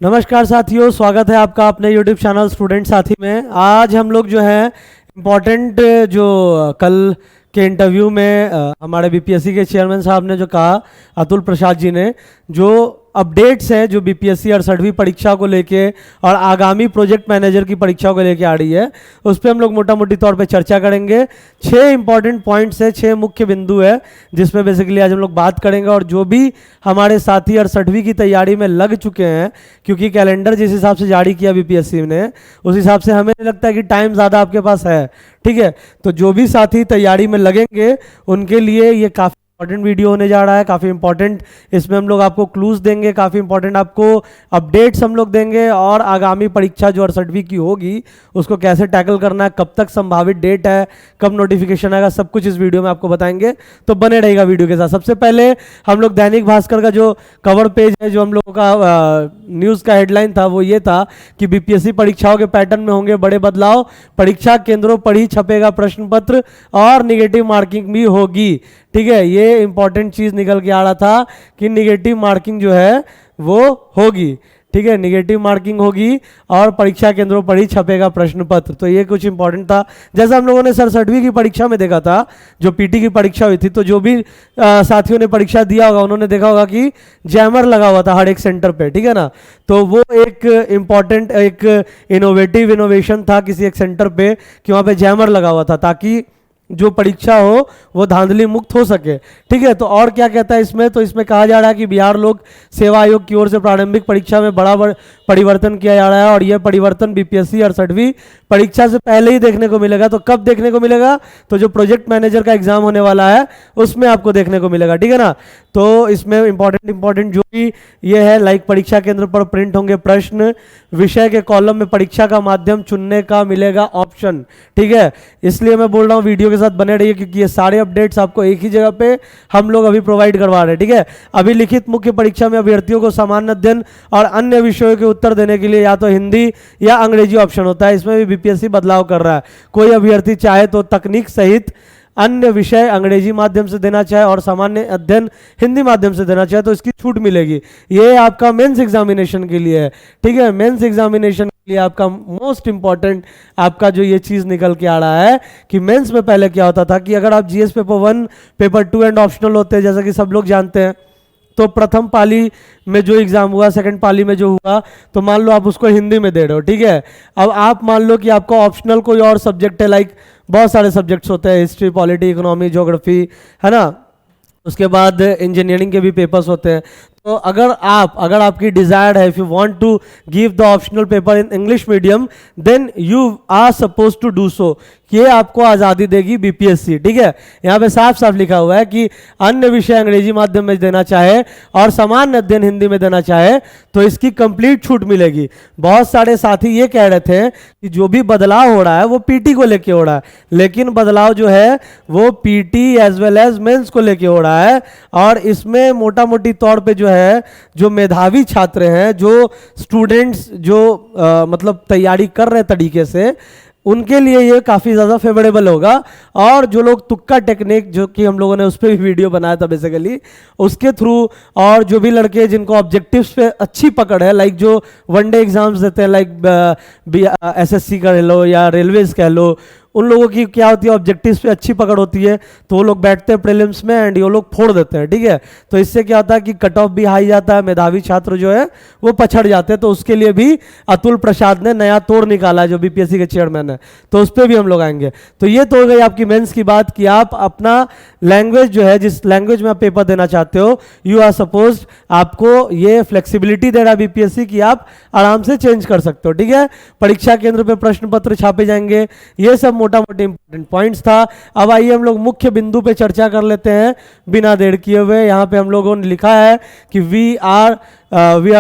नमस्कार साथियों, स्वागत है आपका अपने YouTube चैनल स्टूडेंट साथी में। आज हम लोग जो है इम्पोर्टेंट जो कल के इंटरव्यू में हमारे बीपीएससी के चेयरमैन साहब ने जो कहा, अतुल प्रसाद जी ने, जो अपडेट्स हैं जो बीपीएससी 68वीं परीक्षा को लेके और आगामी प्रोजेक्ट मैनेजर की परीक्षा को लेके आ रही है, उस पर हम लोग मोटा मोटी तौर पे चर्चा करेंगे। 6 इंपॉर्टेंट पॉइंट्स है, 6 मुख्य बिंदु है जिसमें बेसिकली आज हम लोग बात करेंगे। और जो भी हमारे साथी 68वीं की तैयारी में लग चुके हैं, क्योंकि कैलेंडर जिस हिसाब से जारी किया बीपीएससी ने, उस हिसाब से हमें लगता है कि टाइम ज़्यादा आपके पास है। ठीक है, तो जो भी साथी तैयारी में लगेंगे उनके लिए ये काफ़ी इंपॉर्टेंट वीडियो होने जा रहा है। काफ़ी इंपॉर्टेंट इसमें हम लोग आपको क्लूज देंगे, काफ़ी इंपॉर्टेंट आपको अपडेट्स हम लोग देंगे, और आगामी परीक्षा जो 68वीं की होगी उसको कैसे टैकल करना है, कब तक संभावित डेट है, कब नोटिफिकेशन आएगा, सब कुछ इस वीडियो में आपको बताएंगे। तो बने रहेगा वीडियो के साथ। सबसे पहले हम लोग दैनिक भास्कर का जो कवर पेज है, जो हम लोगों का न्यूज़ का हेडलाइन था, वो ये था कि बीपीएससी परीक्षाओं के पैटर्न में होंगे बड़े बदलाव, परीक्षा केंद्रों पर ही छपेगा प्रश्न पत्र और निगेटिव मार्किंग भी होगी। ठीक है, ये इंपॉर्टेंट चीज निकल के आ रहा था कि निगेटिव मार्किंग जो है वो होगी। ठीक है, निगेटिव मार्किंग होगी और परीक्षा केंद्रों पर ही छपेगा प्रश्न पत्र। तो ये कुछ इंपॉर्टेंट था। जैसा हम लोगों ने 67वीं की परीक्षा में देखा था, जो पीटी की परीक्षा हुई थी, तो जो भी साथियों ने परीक्षा दिया होगा उन्होंने देखा होगा कि जैमर लगा हुआ था हर एक सेंटर पे। ठीक है ना, तो वो एक इंपॉर्टेंट, एक इनोवेशन था किसी एक सेंटर पे कि वहाँ पे जैमर लगा हुआ था, ताकि जो परीक्षा हो वो धांधली मुक्त हो सके। ठीक है, तो और क्या कहता है इसमें, तो इसमें कहा जा रहा है कि बिहार लोक सेवा आयोग की ओर से प्रारंभिक परीक्षा में बड़ा परिवर्तन किया जा रहा है, और यह परिवर्तन बीपीएससी 68वीं परीक्षा से पहले ही देखने को मिलेगा। तो कब देखने को मिलेगा, तो जो प्रोजेक्ट मैनेजर का एग्जाम होने वाला है उसमें आपको देखने को मिलेगा। ठीक है ना, तो इसमें इंपॉर्टेंट जो भी ये है, लाइक परीक्षा केंद्र पर प्रिंट होंगे प्रश्न, विषय के कॉलम में परीक्षा का माध्यम चुनने का मिलेगा ऑप्शन। ठीक है, इसलिए मैं बोल रहा हूँ वीडियो के साथ बने रहिए, क्योंकि ये सारे अपडेट्स आपको एक ही जगह पे हम लोग अभी प्रोवाइड करवा रहे हैं। ठीक है, अभी लिखित मुख्य परीक्षा में अभ्यर्थियों को सामान्य अध्ययन और अन्य विषयों के उत्तर देने के लिए या तो हिंदी या अंग्रेजी ऑप्शन होता है। इसमें भी बीपीएससी बदलाव कर रहा है। कोई अभ्यर्थी चाहे तो तकनीक सहित अन्य विषय अंग्रेजी माध्यम से देना चाहे और सामान्य अध्ययन हिंदी माध्यम से देना चाहे तो इसकी छूट मिलेगी। ये आपका मेंस एग्जामिनेशन के लिए है। ठीक है, मेंस एग्जामिनेशन के लिए आपका मोस्ट इंपॉर्टेंट आपका जो ये चीज निकल के आ रहा है कि मेंस में पहले क्या होता था कि अगर आप GS paper 1, paper 2 and optional होते हैं, जैसा कि सब लोग जानते हैं, तो प्रथम पाली में जो एग्जाम हुआ, सेकंड पाली में जो हुआ, तो मान लो आप उसको हिंदी में दे रहे हो। ठीक है, अब आप मान लो कि आपका ऑप्शनल कोई और सब्जेक्ट है, लाइक बहुत सारे सब्जेक्ट्स होते हैं, हिस्ट्री, पॉलिटी, इकोनॉमी, ज्योग्राफी, है ना, उसके बाद इंजीनियरिंग के भी पेपर्स होते हैं। तो अगर आपकी डिजायर है, if you want to give the optional paper in English medium, then you are suppose to do so. ये आपको आज़ादी देगी बीपीएससी। ठीक है, यहाँ पे साफ साफ लिखा हुआ है कि अन्य विषय अंग्रेजी माध्यम में देना चाहे और सामान्य अध्ययन हिंदी में देना चाहे तो इसकी कंप्लीट छूट मिलेगी। बहुत सारे साथी ये कह रहे थे कि जो भी बदलाव हो रहा है वो पीटी को लेके हो रहा है, लेकिन बदलाव जो है वो PT as well as mains को लेके हो रहा है। और इसमें मोटा मोटी तौर पे जो है, जो मेधावी छात्र हैं, जो स्टूडेंट्स जो मतलब तैयारी कर रहे तरीके से, उनके लिए ये काफ़ी ज़्यादा फेवरेबल होगा। और जो लोग तुक्का टेक्निक, जो कि हम लोगों ने उस पर भी वीडियो बनाया था बेसिकली, उसके थ्रू, और जो भी लड़के जिनको ऑब्जेक्टिव्स पे अच्छी पकड़ है, लाइक जो वनडे एग्जाम्स देते हैं, लाइक एसएससी कह लो या रेलवेज कह लो, उन लोगों की क्या होती है, ऑब्जेक्टिव्स पे अच्छी पकड़ होती है, तो वो लोग बैठते हैं प्रीलिम्स में एंड ये लोग फोड़ देते हैं। ठीक है, तो इससे क्या होता है कि कट ऑफ भी हाई जाता है, मेधावी छात्र जो है वो पछड़ जाते हैं। तो उसके लिए भी अतुल प्रसाद ने नया तोड़ निकाला है, जो बीपीएससी के चेयरमैन है, तो उस पर भी हम लोग आएंगे। तो ये तो हो गई आपकी मेंस की बात कि आप अपना लैंग्वेज जो है, जिस लैंग्वेज में आप पेपर देना चाहते हो, यू आर सपोज, आपको ये फ्लेक्सिबिलिटी दे रहा है बीपीएससी कि आप आराम से चेंज कर सकते हो। ठीक है, परीक्षा केंद्र पे प्रश्न पत्र छापे जाएंगे। ये सब मोटा मोटी इंपॉर्टेंट पॉइंट्स था। अब आइए हम लोग मुख्य बिंदु पे चर्चा कर लेते हैं बिना देर किए हुए। यहाँ पे हम लोगों ने लिखा है कि we are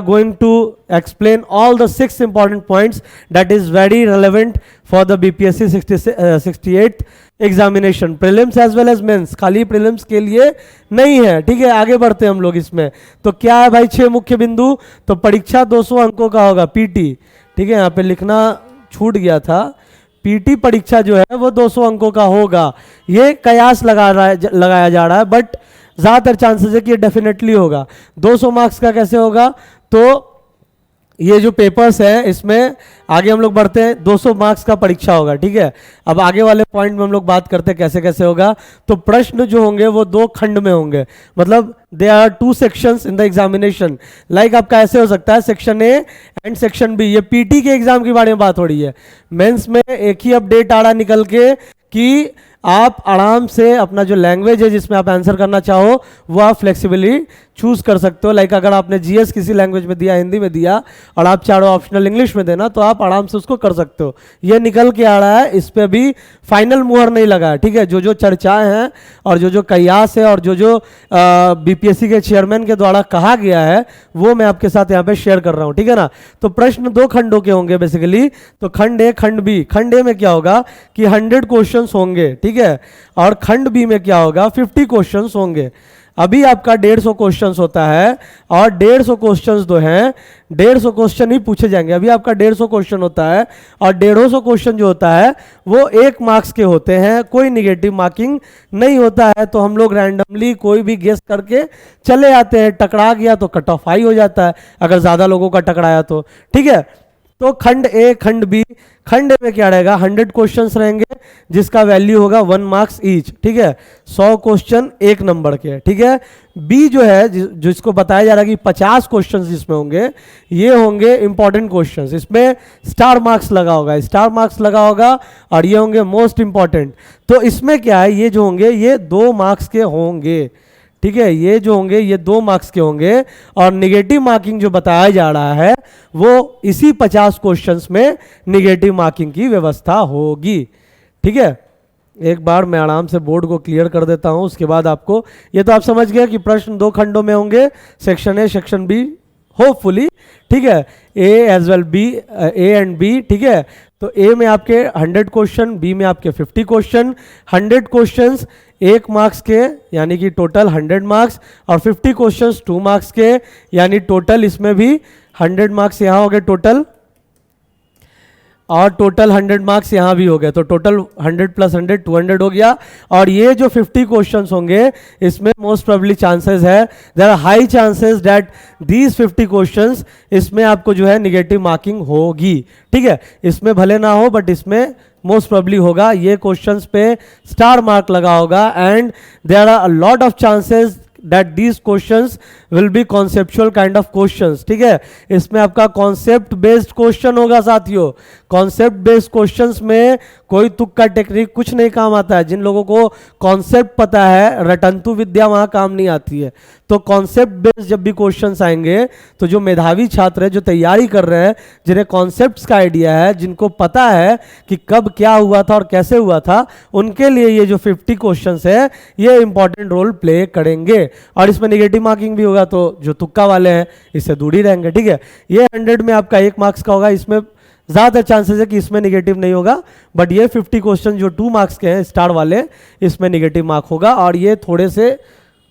going to explain all the 6 important points that is very relevant for the BPSC 68th examination, prelims as well as mains. खाली प्रीलिम्स के लिए नहीं है। ठीक है, आगे बढ़ते हैं हम लोग इसमें। तो क्या है भाई 6 मुख्य बिंदु, तो परीक्षा 200 अंकों का होगा, पीटी। ठीक है, यहाँ पे लिखना छूट गया था, पीटी परीक्षा जो है वो 200 अंकों का होगा। ये कयास लगाया जा रहा है, बट ज़्यादातर चांसेस है कि ये डेफिनेटली होगा। 200 मार्क्स का कैसे होगा, तो ये जो पेपर्स है इसमें आगे हम लोग बढ़ते हैं, 200 मार्क्स का परीक्षा होगा, ठीक है। अब आगे वाले पॉइंट में हम लोग बात करते हैं कैसे कैसे होगा। तो प्रश्न जो होंगे वो 2 खंड में होंगे, मतलब they are 2 sections in the examination. Like आपका ऐसे हो सकता है section A and section B. ये पीटी के एग्जाम के बारे में बात हो रही है। मेंस में एक ही अपडेट आ रहा निकल के कि आप आराम से अपना जो लैंग्वेज है जिसमें आप आंसर करना चाहो वो आप फ्लेक्सिबली चूज कर सकते हो। लाइक अगर आपने जीएस किसी लैंग्वेज में दिया, हिंदी में दिया, और आप चाहो ऑप्शनल इंग्लिश में देना, तो आप आराम से उसको कर सकते हो। ये निकल के आ रहा है, इस पे भी फाइनल मुहर नहीं लगा है, ठीक है। जो जो चर्चाएं हैं और जो जो कयास है और जो जो बीपीएससी के चेयरमैन के द्वारा कहा गया है वो मैं आपके साथ यहाँ पे शेयर कर रहा हूँ, ठीक है ना। तो प्रश्न 2 खंडों के होंगे बेसिकली। तो खंड ए, खंड बी। खंड ए में क्या होगा कि 100 क्वेश्चन होंगे, ठीक है। और खंड बी में क्या होगा, 50 क्वेश्चन होंगे। अभी आपका 150 क्वेश्चंस होता है और 150 क्वेश्चंस जो हैं 150 क्वेश्चन ही पूछे जाएंगे। अभी आपका 150 क्वेश्चन होता है और 150 क्वेश्चन जो होता है वो 1 मार्क्स के होते हैं, कोई निगेटिव मार्किंग नहीं होता है। तो हम लोग रैंडमली कोई भी गेस करके चले आते हैं, टकरा गया तो कट ऑफ हाई हो जाता है अगर ज़्यादा लोगों का टकराया तो, ठीक है। तो खंड ए, खंड बी। खंड ए में क्या रहेगा, 100 क्वेश्चंस रहेंगे जिसका वैल्यू होगा 1 मार्क्स ईच, ठीक है। 100 क्वेश्चन 1 नंबर के, ठीक है। बी जो है जिसको बताया जा रहा है कि 50 क्वेश्चंस जिसमें होंगे, ये होंगे इंपॉर्टेंट क्वेश्चंस। इसमें स्टार मार्क्स लगा होगा, स्टार मार्क्स लगा होगा, और ये होंगे मोस्ट इंपॉर्टेंट। तो इसमें क्या है, ये जो होंगे ये 2 मार्क्स के होंगे, ठीक है। ये जो होंगे ये 2 मार्क्स के होंगे। और निगेटिव मार्किंग जो बताया जा रहा है वो इसी 50 क्वेश्चंस में निगेटिव मार्किंग की व्यवस्था होगी, ठीक है। एक बार मैं आराम से बोर्ड को क्लियर कर देता हूं, उसके बाद आपको ये तो आप समझ गए कि प्रश्न 2 खंडों में होंगे, section A, section B, hopefully, ठीक है। A as well B, A and B, ठीक है। तो ए में आपके 100 क्वेश्चन, बी में आपके 50 क्वेश्चन। 100 क्वेश्चंस 1 मार्क्स के यानी कि टोटल 100 मार्क्स, और 50 क्वेश्चंस 2 मार्क्स के यानी टोटल इसमें भी 100 मार्क्स यहाँ हो गए टोटल, और टोटल 100 मार्क्स यहाँ भी हो गए। तो टोटल 100 + 100 200 हो गया। और ये जो 50 क्वेश्चंस होंगे इसमें मोस्ट प्रोबेबली चांसेस है, there are high chances that these 50 questions इसमें आपको जो है निगेटिव मार्किंग होगी, ठीक है। इसमें भले ना हो बट इसमें मोस्ट प्रोबेबली होगा। ये क्वेश्चंस पे स्टार मार्क लगा होगा, and there are a lot of chances that these questions will be conceptual kind of questions, ठीक है। इसमें आपका कॉन्सेप्ट बेस्ड क्वेश्चन होगा साथियों। कॉन्सेप्ट बेस्ड क्वेश्चंस में कोई तुक्का टेक्निक कुछ नहीं काम आता है। जिन लोगों को कॉन्सेप्ट पता है, रटंतु विद्या वहां काम नहीं आती है। तो कॉन्सेप्ट बेस्ड जब भी क्वेश्चंस आएंगे तो जो मेधावी छात्र है, जो तैयारी कर रहे हैं, जिन्हें कॉन्सेप्ट्स का आइडिया है, जिनको पता है कि कब क्या हुआ था और कैसे हुआ था, उनके लिए ये जो 50 क्वेश्चंस है ये इंपॉर्टेंट रोल प्ले करेंगे। और इसमें निगेटिव मार्किंग भी होगा, तो जो तुक्का वाले हैं इससे दूर ही रहेंगे, ठीक है। ये 100 में आपका 1 मार्क्स का होगा, इसमें ज़्यादा चांसेस है कि इसमें निगेटिव नहीं होगा। बट ये 50 क्वेश्चन जो 2 मार्क्स के हैं स्टार वाले, इसमें निगेटिव मार्क होगा। और ये थोड़े से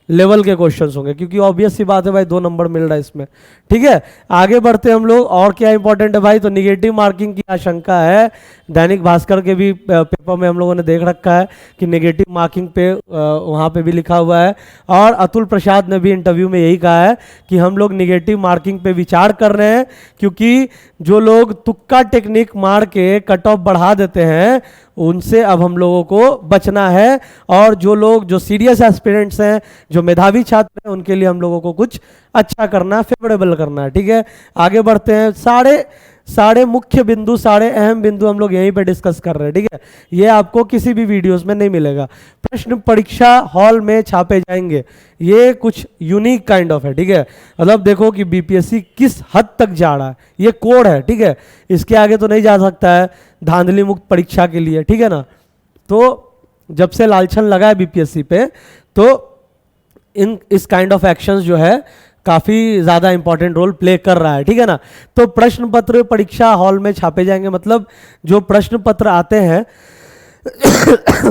लेवल के क्वेश्चंस होंगे, क्योंकि ऑब्वियस सी बात है भाई 2 नंबर मिल रहा है इसमें, ठीक है। आगे बढ़ते हैं हम लोग। और क्या इंपॉर्टेंट है भाई, तो निगेटिव मार्किंग की आशंका है। दैनिक भास्कर के भी पेपर में हम लोगों ने देख रखा है कि निगेटिव मार्किंग पे वहाँ पे भी लिखा हुआ है। और अतुल प्रसाद ने भी इंटरव्यू में यही कहा है कि हम लोग निगेटिव मार्किंग पे विचार कर रहे हैं, क्योंकि जो लोग तुक्का टेक्निक मार के कट ऑफ बढ़ा देते हैं उनसे अब हम लोगों को बचना है। और जो लोग जो सीरियस एस्पिरेंट्स हैं, जो मेधावी छात्र हैं, उनके लिए हम लोगों को कुछ अच्छा करना है, फेवरेबल करना है, ठीक है। आगे बढ़ते हैं। सारे मुख्य बिंदु, सारे अहम बिंदु हम लोग यहीं पे डिस्कस कर रहे हैं, ठीक है। ये आपको किसी भी वीडियोस में नहीं मिलेगा। प्रश्न परीक्षा हॉल में छापे जाएंगे, ये कुछ यूनिक काइंड ऑफ है, ठीक है। मतलब देखो कि बीपीएससी किस हद तक जा रहा है, ये कोड है, ठीक है। इसके आगे तो नहीं जा सकता है धांधली मुक्त परीक्षा के लिए, ठीक है ना। तो जब से लालछन लगा है बीपीएससी पे, तो इस काइंड ऑफ एक्शंस जो है काफी ज्यादा इंपॉर्टेंट रोल प्ले कर रहा है, ठीक है ना। तो प्रश्न पत्र परीक्षा हॉल में छापे जाएंगे, मतलब जो प्रश्न पत्र आते हैं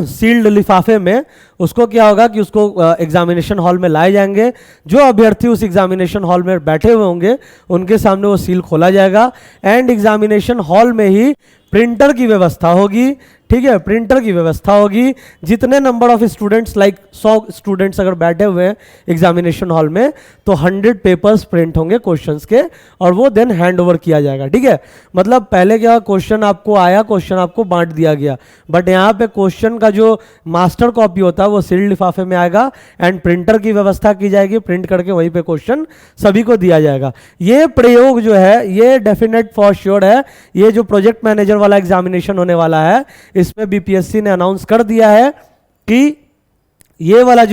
सील्ड लिफाफे में, उसको क्या होगा कि उसको एग्जामिनेशन हॉल में लाए जाएंगे। जो अभ्यर्थी उस एग्जामिनेशन हॉल में बैठे हुए होंगे उनके सामने वो सील खोला जाएगा एंड एग्जामिनेशन हॉल में ही प्रिंटर की व्यवस्था होगी। ठीक है, प्रिंटर की व्यवस्था होगी। जितने number of students like 100 students अगर बैठे हुए हैं एग्जामिनेशन हॉल में तो 100 पेपर्स प्रिंट होंगे क्वेश्चंस के और वो देन हैंड ओवर किया जाएगा। ठीक है, मतलब पहले क्या क्वेश्चन आपको आया, क्वेश्चन आपको बांट दिया गया, बट यहाँ पे क्वेश्चन का जो मास्टर कॉपी होता है वो सील्ड लिफाफे में आएगा एंड प्रिंटर की व्यवस्था की जाएगी, प्रिंट करके वहीं पे क्वेश्चन सभी को दिया जाएगा। ये प्रयोग जो है ये डेफिनेट फॉर श्योर है। ये जो प्रोजेक्ट मैनेजर वाला एग्जामिनेशन होने वाला है इसमें बीपीएससी ने अनाउंस कर दिया है कि ये वाला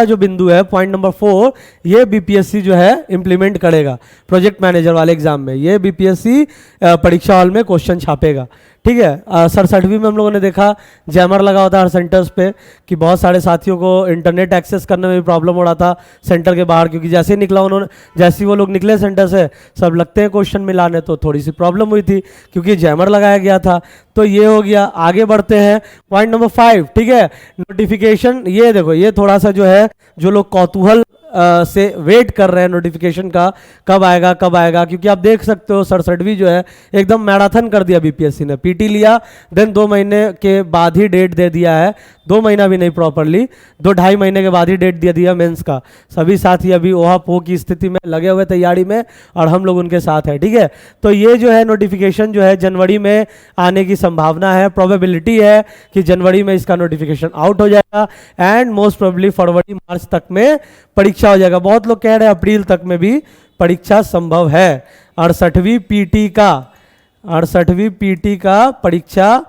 जो बिंदु है पॉइंट नंबर 4 ये बीपीएससी जो है इंप्लीमेंट करेगा प्रोजेक्ट मैनेजर वाले एग्जाम में। ये बीपीएससी परीक्षा हॉल में क्वेश्चन छापेगा। ठीक है, सर 7वीं में हम लोगों ने देखा जैमर लगा होता है हर सेंटर्स पे कि बहुत सारे साथियों को इंटरनेट एक्सेस करने में भी प्रॉब्लम हो रहा था सेंटर के बाहर, क्योंकि जैसे ही निकला उन्होंने, जैसे ही वो लोग निकले सेंटर से सब लगते हैं क्वेश्चन मिलाने, तो थोड़ी सी प्रॉब्लम हुई थी क्योंकि जैमर लगाया गया था। तो ये हो गया। आगे बढ़ते हैं पॉइंट नंबर 5। ठीक है, नोटिफिकेशन। ये देखो, ये थोड़ा सा जो है जो लोग कौतूहल से वेट कर रहे हैं नोटिफिकेशन का कब आएगा कब आएगा, क्योंकि आप देख सकते हो 67वीं जो है एकदम मैराथन कर दिया बीपीएससी ने। पीटी लिया, देन 2 महीने के बाद ही डेट दे दिया है, 2 महीना भी नहीं प्रॉपरली, 2-2.5 महीने के बाद ही डेट दे दिया मेंस का। सभी साथी अभी ओहा पो की स्थिति में लगे हुए तैयारी में और हम लोग उनके साथ हैं। ठीक है, तो ये जो है नोटिफिकेशन जो है जनवरी में आने की संभावना है, प्रोबेबिलिटी है कि जनवरी में इसका नोटिफिकेशन आउट हो जाएगा एंड मोस्ट प्रोबेबली फरवरी मार्च तक में परीक्षा हो जाएगा। बहुत लोग कह रहे हैं अप्रैल तक में भी परीक्षा संभव है। 68वीं पीटी का परीक्षा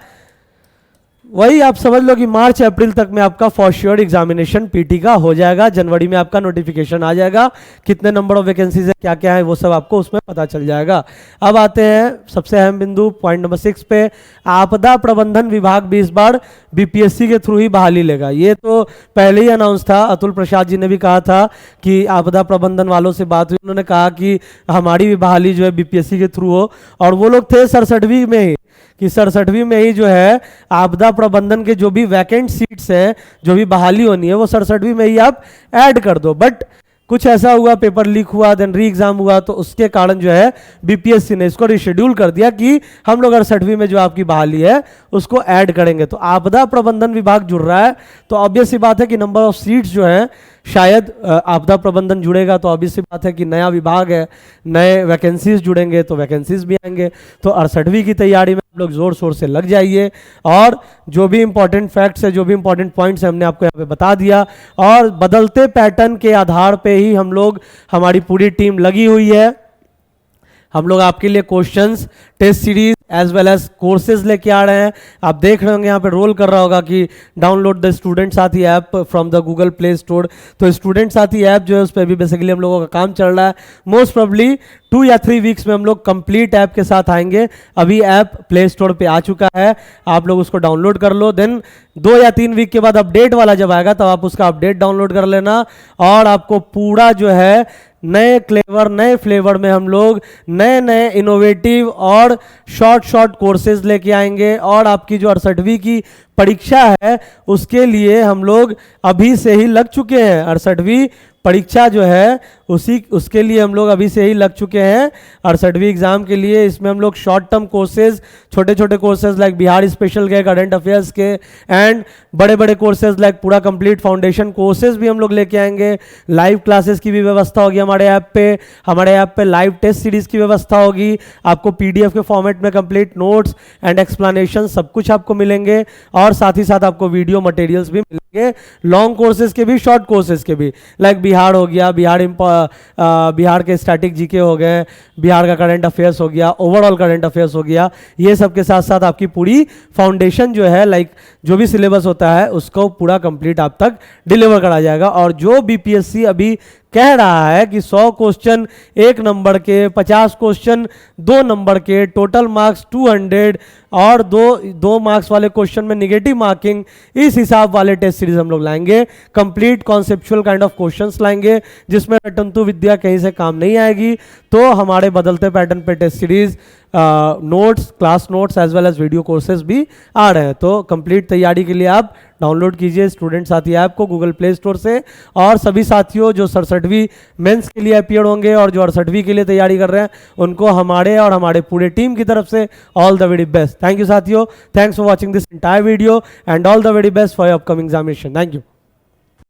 वही आप समझ लो कि मार्च अप्रैल तक में आपका फॉर श्योर एग्जामिनेशन पीटी का हो जाएगा। जनवरी में आपका नोटिफिकेशन आ जाएगा, कितने नंबर ऑफ वैकेंसीज है, क्या क्या है, वो सब आपको उसमें पता चल जाएगा। अब आते हैं सबसे अहम बिंदु पॉइंट नंबर 6 पे। आपदा प्रबंधन विभाग भी इस बार बीपीएससी के थ्रू ही बहाली लेगा। ये तो पहले ही अनाउंस था, अतुल प्रसाद जी ने भी कहा था कि आपदा प्रबंधन वालों से बात हुई, उन्होंने कहा कि हमारी भी बहाली जो है बीपीएससी के थ्रू हो, और वो लोग थे 67वीं में ही कि 67वीं में ही जो है आपदा प्रबंधन के जो भी वैकेंट सीट्स हैं, जो भी बहाली होनी है, वो 67वीं में ही आप ऐड कर दो। बट कुछ ऐसा हुआ, पेपर लीक हुआ, देन री एग्जाम हुआ, तो उसके कारण जो है बीपीएससी ने इसको रिशेड्यूल कर दिया कि हम लोग 68वीं में जो आपकी बहाली है उसको ऐड करेंगे। तो आपदा प्रबंधन विभाग जुड़ रहा है, तो ऑब्वियस सी बात है कि नंबर ऑफ सीट्स जो है शायद आपदा प्रबंधन जुड़ेगा तो ऑब्वियस सी बात है कि नया विभाग है, नए वैकेंसीज जुड़ेंगे तो वैकेंसीज भी आएंगे। तो 68वीं की तैयारी में आप लोग जोर शोर से लग जाइए, और जो भी इंपॉर्टेंट फैक्ट्स है, जो भी इंपॉर्टेंट पॉइंट्स है, हमने आपको यहाँ पे बता दिया, और बदलते पैटर्न के आधार पे ही हम लोग, हमारी पूरी टीम लगी हुई है। हम लोग आपके लिए questions, test series as well as courses लेके आ रहे हैं। आप देख रहे होंगे यहाँ पे रोल कर रहा होगा कि डाउनलोड द स्टूडेंट साथी app from the Google play store. तो स्टूडेंट साथी ऐप जो है उस पर भी बेसिकली हम लोगों का काम चल रहा है। मोस्ट प्रोबेबली 2 या 3 वीक्स में हम लोग कंप्लीट ऐप के साथ आएंगे। अभी ऐप प्ले स्टोर पे आ चुका है, आप लोग उसको डाउनलोड कर लो। देन 2 या 3 वीक के बाद अपडेट वाला जब आएगा तब आप उसका अपडेट डाउनलोड कर लेना, और आपको पूरा जो है नए क्लेवर, नए फ्लेवर में हम लोग नए नए इनोवेटिव और शॉर्ट कोर्सेज लेके आएंगे। और आपकी जो 68वीं की परीक्षा है उसके लिए हम लोग अभी से ही लग चुके हैं। 68वीं परीक्षा जो है उसके लिए हम लोग अभी से ही लग चुके हैं 68वीं एग्जाम के लिए। इसमें हम लोग शॉर्ट टर्म कोर्सेज, छोटे छोटे कोर्सेज लाइक बिहार स्पेशल के, करंट अफेयर्स के, एंड बड़े बड़े कोर्सेज लाइक पूरा कंप्लीट फाउंडेशन कोर्सेज भी हम लोग लेके आएंगे। लाइव क्लासेस की भी व्यवस्था होगी हमारे ऐप पे। हमारे ऐप पे लाइव टेस्ट सीरीज की व्यवस्था होगी। आपको पीडीएफ के फॉर्मेट में कंप्लीट नोट्स एंड एक्सप्लेनेशन सब कुछ आपको मिलेंगे, और साथ ही साथ आपको वीडियो मटेरियल्स भी मिलेंगे, लॉन्ग कोर्सेज के भी, शॉर्ट कोर्सेज के भी, लाइक बिहार हो गया, बिहार के स्टैटिक जीके हो गए, बिहार का करंट अफेयर्स हो गया, ओवरऑल करंट अफेयर्स हो गया। ये सब के साथ साथ आपकी पूरी फाउंडेशन जो है, लाइक जो भी सिलेबस होता है उसको पूरा कंप्लीट आप तक डिलीवर करा जाएगा। और जो बीपीएससी अभी कह रहा है कि 100 क्वेश्चन 1 नंबर के, 50 क्वेश्चन 2 नंबर के, टोटल मार्क्स 200, और 2 मार्क्स वाले क्वेश्चन में निगेटिव मार्किंग, इस हिसाब वाले टेस्ट सीरीज हम लोग लाएंगे। Complete conceptual kind of questions लाएंगे जिसमें रटंतु विद्या कहीं से काम नहीं आएगी। तो हमारे बदलते पैटर्न पे test series notes, class notes as well as video courses भी आ रहे हैं। तो कंप्लीट तैयारी के लिए आप डाउनलोड कीजिए स्टूडेंट साथी ऐप को गूगल प्ले स्टोर से। और सभी साथियों जो 67वीं मेंस के लिए अपीयर होंगे और जो 68वीं के लिए तैयारी कर रहे हैं, उनको हमारे और हमारे पूरे टीम की तरफ से all the very best. Thank you साथियों, thanks for watching this entire video and all the very best for your upcoming examination. Thank you.